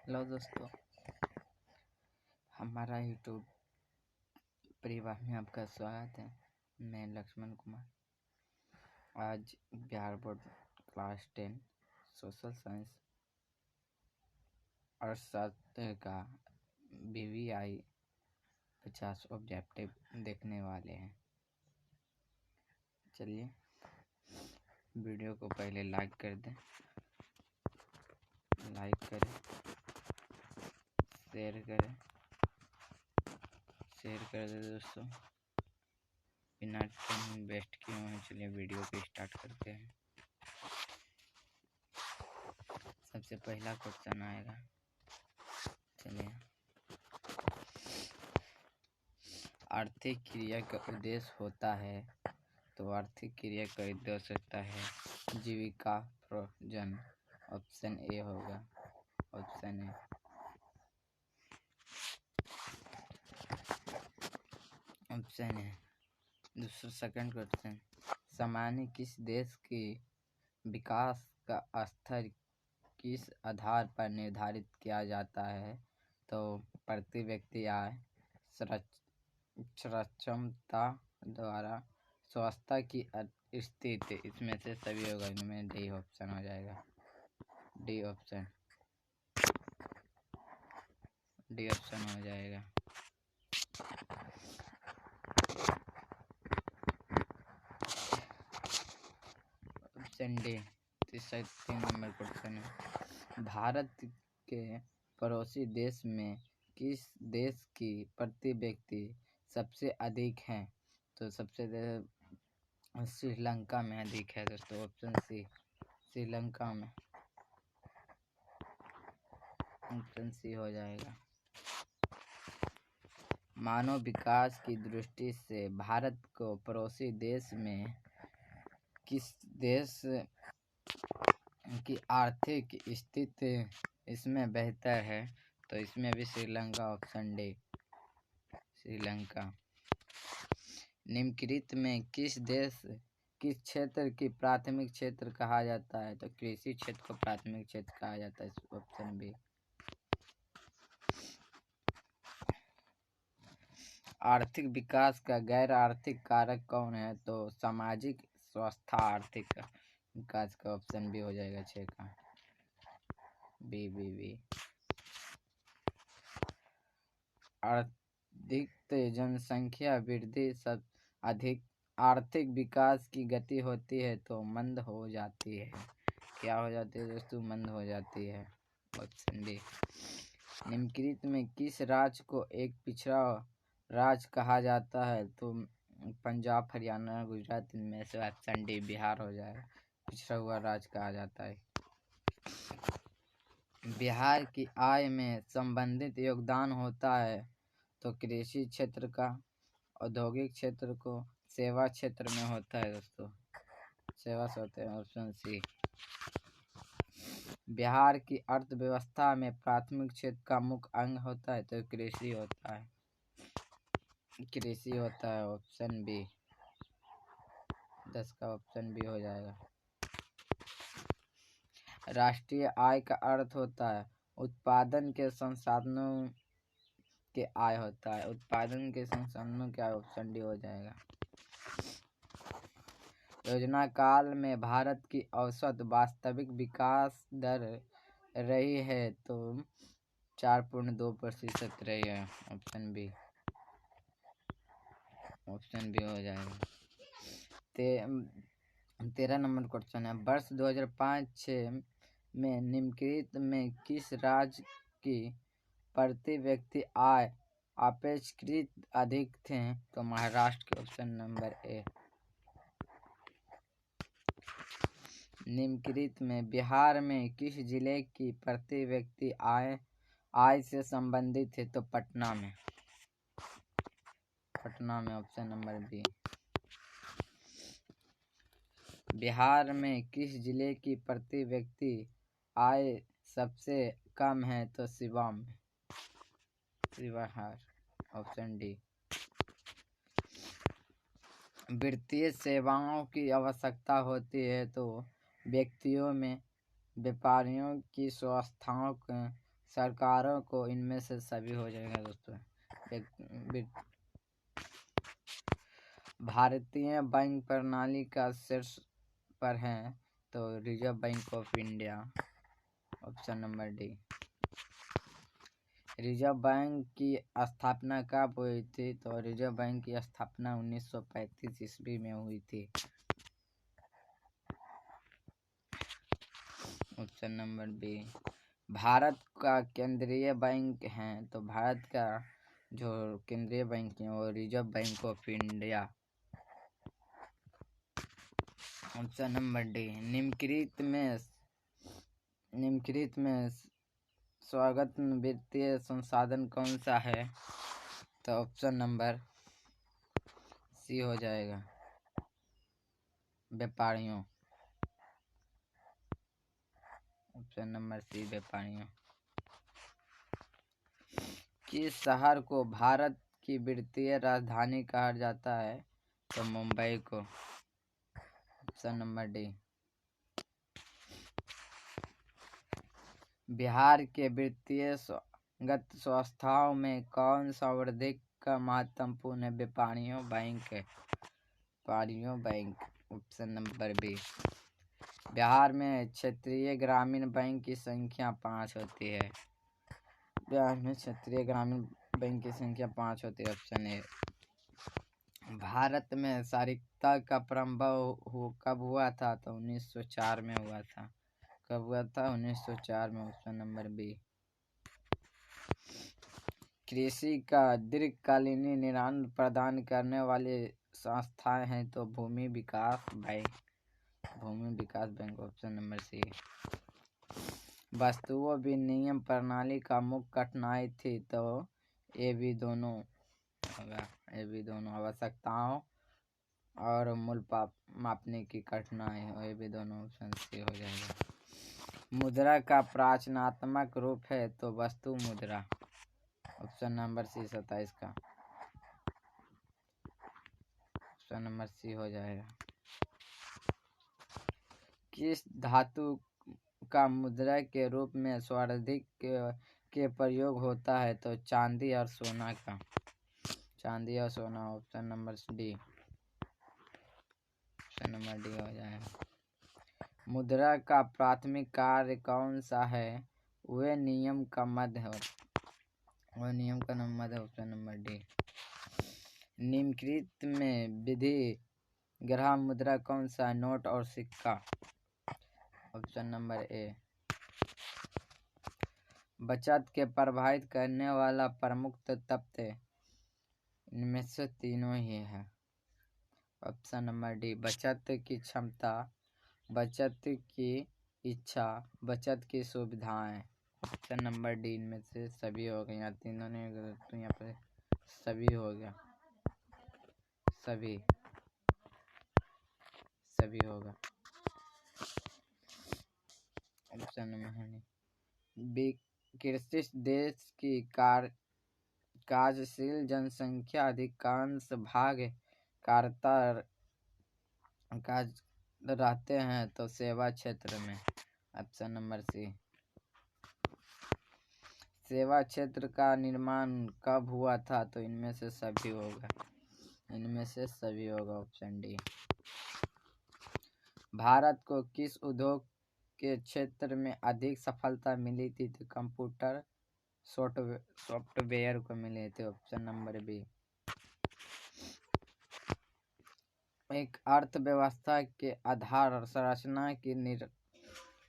Hello दोस्तों, हमारा YouTube परिवार में आपका स्वागत है। मैं लक्ष्मण कुमार। आज Bihar board class 10 social science अर्थशास्त्र का BVI 50 ऑब्जेक्टिव देखने वाले हैं। चलिए वीडियो को पहले लाइक कर दें, लाइक करें, शेयर कर दें दोस्तों। बिना टाइम वेस्ट किए हुए चलिए वीडियो को स्टार्ट करते हैं। सबसे पहला क्वेश्चन आएगा, चलिए। आर्थिक क्रिया का उद्देश्य होता है, तो आर्थिक क्रिया का उद्देश्य होता है जीविका प्रयोजन। ऑप्शन ए होगा, ऑप्शन ए। Option A. दूसरा सेकंड क्वेश्चन, सामान्य किस देश की विकास का स्तर किस आधार पर निर्धारित किया जाता है? तो प्रति व्यक्ति आय, क्षमता द्वारा स्वास्थ्य की स्थिति। इसमें से सभी होगा, इनमें डी ऑप्शन हो जाएगा। डी ऑप्शन हो जाएगा। Option D. 3 नंबर क्वेश्चन है, भारत के पड़ोसी देश में किस देश की प्रति व्यक्ति सबसे अधिक है? तो सबसे श्रीलंका में अधिक है दोस्तों। ऑप्शन सी, श्रीलंका में। ऑप्शन सी हो जाएगा। मानव विकास की दृष्टि से भारत को पड़ोसी देश में किस देश की आर्थिक स्थिति इसमें बेहतर है? तो इसमें भी श्रीलंका। Option D, Sri Lanka. निम्नलिखित में किस क्षेत्र की प्राथमिक क्षेत्र कहा जाता है? तो कृषि क्षेत्र को प्राथमिक क्षेत्र कहा जाता है। Option B. आर्थिक विकास का गैर आर्थिक कारक कौन है? तो सामाजिक स्वास्थ्य आर्थिक विकास का। ऑप्शन बी हो जाएगा 6 का। बी। अधिक जनसंख्या वृद्धि सब अधिक आर्थिक विकास की गति होती है तो मंद हो जाती है। क्या हो जाती है दोस्तों? मंद हो जाती है। Option D. निम्नलिखित में किस राज्य को एक पिछड़ा राज्य कहा जाता है? तो पंजाब, हरियाणा, गुजरात। इनमें से ऑप्शन डी, बिहार हो जाएगा। पिछड़ा हुआ राज्य कहा जाता है। बिहार की आय में संबंधित योगदान होता है, तो कृषि क्षेत्र का, औद्योगिक क्षेत्र को, सेवा क्षेत्र में होता है दोस्तों। सेवा से होते हैं। Option C. बिहार की अर्थव्यवस्था में प्राथमिक क्षेत्र का मुख्य अंग होता है, तो कृषि होता है। कृषि होता है। Option B. 10 का ऑप्शन बी हो जाएगा। राष्ट्रीय आय का अर्थ होता है उत्पादन के संसाधनों के आय होता है। उत्पादन के संसाधनों के आय। ऑप्शन डी हो जाएगा। योजना काल में भारत की औसत वास्तविक विकास दर रही है, तो 4.2% रही है। Option B. ऑप्शन बी हो जाएगा। 13 नंबर क्वेश्चन है, वर्ष 2005-06 में निम्नलिखित में किस राज्य की प्रति व्यक्ति आय अपेक्षाकृत अधिक थे? तो महाराष्ट्र के। Option number A. निम्नलिखित में बिहार में किस जिले की प्रति व्यक्ति आय से संबंधित है? तो पटना में। पटना में। Option number B. बिहार में किस जिले की प्रति व्यक्ति आय सबसे कम है? तो शिवहर। Option D. वित्तीय सेवाओं की आवश्यकता होती है, तो व्यक्तियों में व्यापारियों की संस्थाओं के सरकारों को इनमें से सभी हो जाएगा दोस्तों। भारतीय बैंक प्रणाली का शीर्ष पर है तो reserve bank of India, option number D. Reserve bank की स्थापना कब हुई थी? तो रिजर्व बैंक की स्थापना 1935 ईस्वी में हुई थी, ऑप्शन नंबर बी। भारत का केंद्रीय बैंक है तो भारत का जो केंद्रीय बैंक है वो reserve bank of India, option number D. निम्नलिखित में स्वागत वित्तीय संसाधन कौन सा है? तो ऑप्शन नंबर सी हो जाएगा, व्यापारियों, ऑप्शन नंबर सी व्यापारियों। किस शहर को भारत की वित्तीय राजधानी कहा जाता है? तो मुंबई को, ऑप्शन नंबर डी। बिहार के वित्तीय संस्थाओं में कौन सा वर्धिक का महत्वपूर्ण है? व्यापारियों बैंक, व्यापारियों bank, option number B. Bihar में क्षेत्रीय ग्रामीण बैंक की संख्या 5 होती है। बिहार में क्षेत्रीय ग्रामीण बैंक की संख्या 5 होती है, ऑप्शन ए। भारत में साक्षरता का प्रारंभ कब हुआ था? तो 1904 में हुआ था। कब हुआ था? 1904 में, ऑप्शन नंबर बी। कृषि का दीर्घकालीन निदान प्रदान करने वाली संस्थाएं हैं तो भूमि विकास बैंक, ऑप्शन नंबर सी। वस्तुओं विनिमय प्रणाली का मुख्य कठिनाई थी तो ये भी दोनों होगा, ये भी दोनों आवश्यकताओं और मूल्य मापने की कठिनाई, ये भी दोनों, ऑप्शन सी हो जाएगा। मुद्रा का प्राचीनतम रूप है तो वस्तु मुद्रा, ऑप्शन नंबर सी 27 का, ऑप्शन नंबर सी हो जाएगा। किस धातु का मुद्रा के रूप में सर्वाधिक के प्रयोग होता है? तो चांदी और सोना का, चांदी और सोना, option number D, option number D हो जाएगा। मुद्रा का प्राथमिक कार्य कौन सा है? वह नियम का मध्य है, वह नियम का मध्य, ऑप्शन नंबर डी। निम्नलिखित में विधि ग्रह मुद्रा कौन सा है? नोट और सिक्का, ऑप्शन नंबर ए। बचत के प्रभावित करने वाला प्रमुख तत्व इनमें से तीनों ही है, ऑप्शन नंबर डी। बचत की क्षमता, बचत की इच्छा, बचत की सुविधाएं, ऑप्शन नंबर डी। इनमें से सभी हो गए, यहाँ तीनों ने तो यहाँ पर सभी हो गया, सभी होगा, ऑप्शन नंबर डी। विकसित देश की कार्यशील जनसंख्या अधिकांश भाग काज रहते हैं तो सेवा क्षेत्र में, ऑप्शन नंबर सी। सेवा क्षेत्र का निर्माण कब हुआ था? तो इनमें से सभी होगा, इनमें से सभी होगा, ऑप्शन डी। भारत को किस उद्योग के क्षेत्र में अधिक सफलता मिली थी? तो कंप्यूटर सॉफ्टवेयर को मिले थे, ऑप्शन नंबर बी। एक अर्थव्यवस्था के आधार संरचना की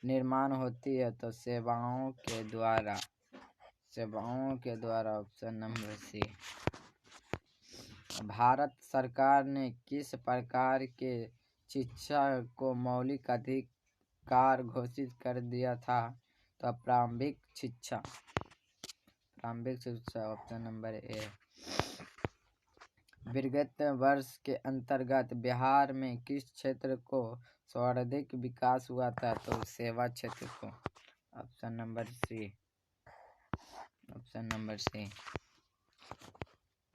निर्माण होती है तो सेवाओं के द्वारा, ऑप्शन नंबर सी। भारत सरकार ने किस प्रकार के शिक्षा को मौलिक अधिकार घोषित कर दिया था? तो प्रारंभिक शिक्षा, ऑप्शन नंबर ए। विगत वर्ष के अंतर्गत बिहार में किस क्षेत्र को सर्वाधिक विकास हुआ था? तो सेवा क्षेत्र को, option number C, option number C.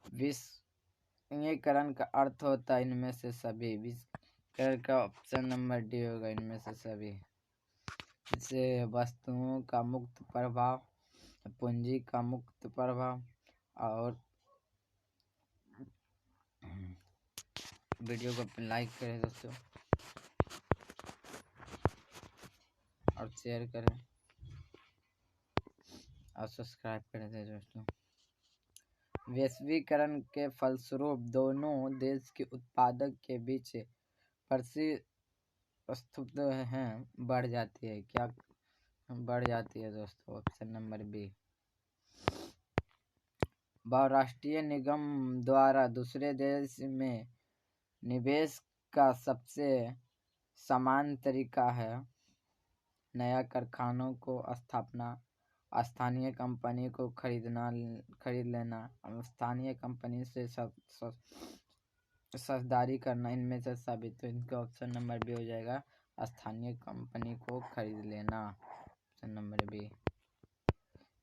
विकेंद्रीकरण का अर्थ होता है इनमें से सभी, विकेंद्रीकरण का ऑप्शन नंबर डी होगा, इनमें से सभी। इससे वस्तुओं का मुक्त प्रवाह पूंजी का मुक्त प्रभाव। और वीडियो को लाइक करें दोस्तों और शेयर करें और सब्सक्राइब करें दोस्तों। वैश्वीकरण के फलस्वरूप दोनों देश के उत्पादक के बीच प्रतिस्पर्धा है बढ़ जाती है। क्या बढ़ जाती है दोस्तों? Option number B. बहुराष्ट्रीय निगम द्वारा दूसरे देश में निवेश का सबसे समान तरीका है नया कारखानों को स्थापना, स्थानीय कंपनी को खरीद लेना, स्थानीय कंपनी से साझेदारी करना। इनमें से सभी, तो इनका ऑप्शन नंबर बी हो जाएगा, स्थानीय कंपनी को खरीद लेना। Option number B.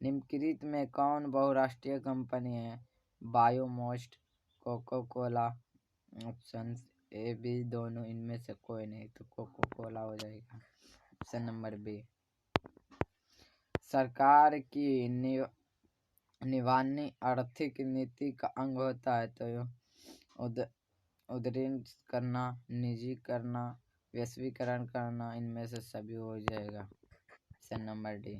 निम्नलिखित में कौन बहुराष्ट्रीय कंपनी है? बायोमोस्ट, Coca Cola. Option A B दोनों, इनमें से कोई नहीं, तो कोको कोला हो जाएगा। Option number B. सरकार की निवानी आर्थिक नीति का अंग होता है, तो उदारीकरण करना, निजी करना, वैश्वीकरण करना। इनमें से सभी हो जाएगा। Option number D.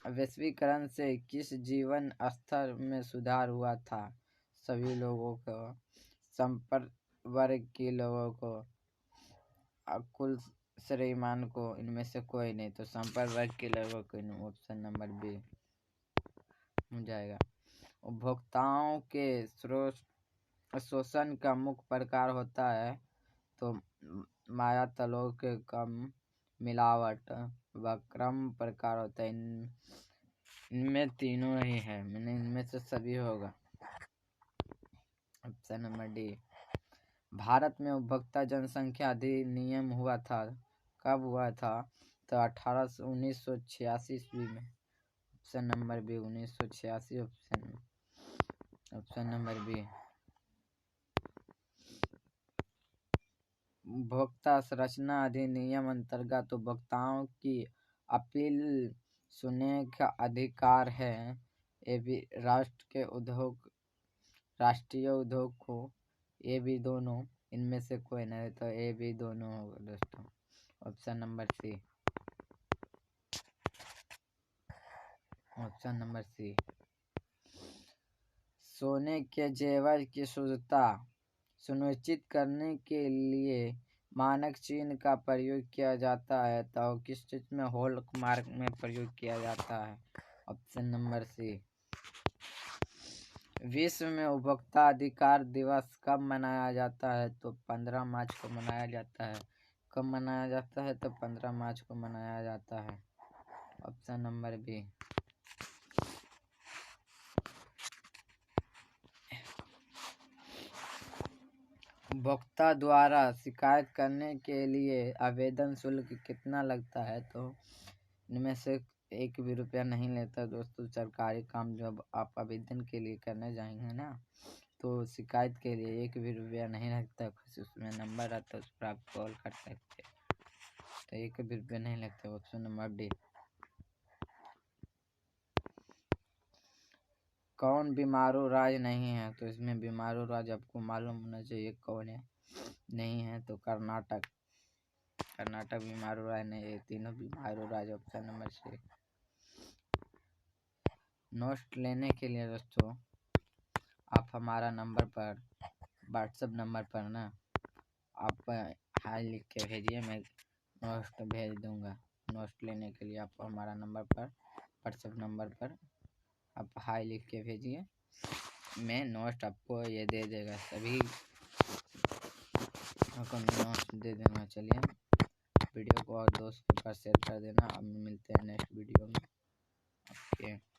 वैश्वीकरण से किस जीवन स्तर में सुधार हुआ था? सभी लोगों को, संपर्क वर्ग के लोगों को, कुल श्रीमान को। इनमें से कोई नहीं, तो संपर्क वर्ग के लोगों को। ऑप्शन नंबर बी हो जाएगा। उपभोक्ताओं के शोषण का मुख्य प्रकार होता है, तो मायातलों के कम मिलावट व क्रम प्रकार होता है। इनमें तीनों ही है, मैंने इनमें से सभी होगा। Option number D. भारत में उपभोक्ता जनसंख्या अधिनियम हुआ था, कब हुआ था? तो 1986 ईस्वी में। Option number B 1986। Option number B. उपभोक्ता संरक्षण अधिनियम अंतर्गत उपभोक्ताओं की अपील सुनने का अधिकार है। ये भी राष्ट्रीय उद्योग को, ये भी दोनों, इनमें से कोई नहीं, तो ये भी दोनों होगा दोस्तों। Option number C. Option number C. सोने के जेवर की शुद्धता सुनिश्चित करने के लिए मानक चिन्ह का प्रयोग किया जाता है, तो किस चीज में? हॉलमार्क में प्रयोग किया जाता है। Option number C. विश्व में उपभोक्ता अधिकार दिवस कब मनाया जाता है? तो 15 मार्च को मनाया जाता है। कब मनाया जाता है? तो 15 मार्च को मनाया जाता है। Option number B. उपभोक्ता द्वारा शिकायत करने के लिए आवेदन शुल्क कितना लगता है? तो इनमें से 1 भी रुपया नहीं लेता दोस्तों। सरकारी काम जब आप आवेदन के लिए करने जाएंगे ना, तो शिकायत के लिए 1 भी रुपया नहीं लगता। कुछ उसमें नंबर आता है, उस पर आप कॉल कर सकते हैं, तो 1 भी रुपया नहीं लगता। Option number D. कौन बीमारू राज्य नहीं है? तो इसमें बीमारू राज्य आपको मालूम होना चाहिए कौन है। नहीं है तो कर्नाटक। कर्नाटक बीमारू राज्य नहीं है, तीनों बीमारू राज्य। ऑप्शन नंबर सी। नोट लेने के लिए दोस्तों आप हमारा नंबर पर, व्हाट्सएप नंबर पर ना, आप हाय लिख के भेजिए, मैं नोट भेज दूंगा। नोट लेने के लिए आप हमारा नंबर पर, व्हाट्सएप नंबर पर आप हाय लिख के भेजिए, मैं नोट आपको ये दे देगा, सभी आपको नोट दे देना। चलिए वीडियो को और दोस्तों के पास शेयर कर देना। अब मिलते हैं नेक्स्ट वीडियो में। ओके।